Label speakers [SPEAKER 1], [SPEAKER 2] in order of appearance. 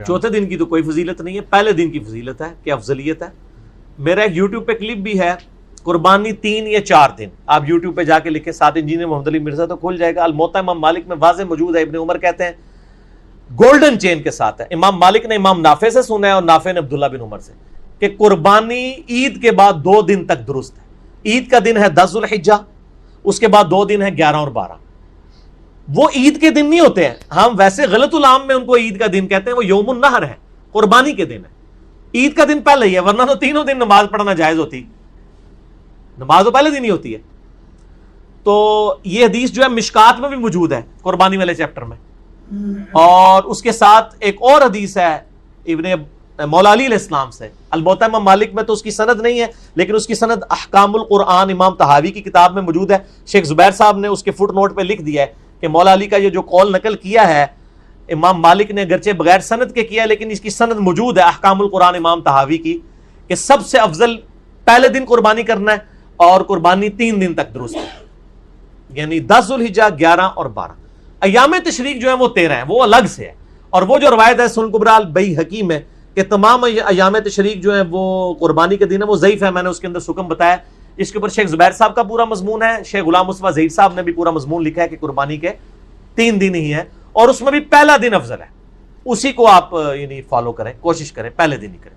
[SPEAKER 1] چوتھے دن کی تو کوئی فضیلت نہیں ہے، پہلے دن کی فضیلت ہے کہ افضلیت ہے۔ میرا ایک یوٹیوب پہ کلپ بھی ہے، قربانی 3 یا 4 دن، آپ یوٹیوب پہ جا کے لکھیں سعد انجینئر محمد علی مرزا تو کھل جائے گا۔ الموطا امام مالک میں واضح موجود ہے، ابن عمر کہتے ہیں گولڈن چین کے ساتھ ہے، امام مالک نے امام نافع سے سنا ہے اور نافع نے عبداللہ بن عمر سے، کہ قربانی عید کے بعد 2 دن تک درست ہے۔ عید کا دن ہے 10 ذوالحجہ، اس کے بعد 2 دن ہے 11 اور 12۔ وہ عید کے دن نہیں ہوتے ہیں، ہم ویسے غلط العام میں ان کو عید کا دن کہتے ہیں، وہ یوم النحر ہے، قربانی کے دن ہے۔ عید کا دن پہلے ہی ہے، ورنہ تو تینوں دن نماز پڑھنا جائز ہوتی، نماز تو پہلے دن ہی ہوتی ہے۔ تو یہ حدیث جو ہے مشکات میں بھی موجود ہے، قربانی والے چیپٹر میں، اور اس کے ساتھ ایک اور حدیث ہے ابن مولا علی علیہ السلام سے۔ الموطا امام مالک میں تو اس کی سند نہیں ہے، لیکن اس کی سند احکام القرآن امام طحاوی کی کتاب میں موجود ہے۔ شیخ زبیر صاحب نے اس کے فٹ نوٹ پہ لکھ دیا ہے کہ مولا علی کا یہ جو قول نقل کیا ہے امام مالک نے اگرچہ بغیر سند کے کیا، لیکن اس کی سند موجود ہے احکام القرآن امام طحاوی کی، کہ سب سے افضل پہلے دن قربانی کرنا ہے، اور قربانی 3 دن تک درست ہے، یعنی 10 ذوالحجہ، 11 اور 12۔ ایام تشریق جو ہیں وہ 13 ہیں، وہ الگ سے ہے، اور وہ جو روایت ہے سنن کبریٰ البیہقی میں کہ تمام ایام تشریق جو ہیں وہ قربانی کے دن ہے، وہ ضعیف ہے، میں نے اس کے اندر سکم بتایا۔ اس کے اوپر شیخ زبیر صاحب کا پورا مضمون ہے، شیخ غلام مصطفیٰ ظہیر صاحب نے بھی پورا مضمون لکھا ہے کہ قربانی کے 3 دن ہی ہیں، اور اس میں بھی پہلا دن افضل ہے، اسی کو آپ یعنی فالو کریں، کوشش کریں پہلے دن ہی کریں۔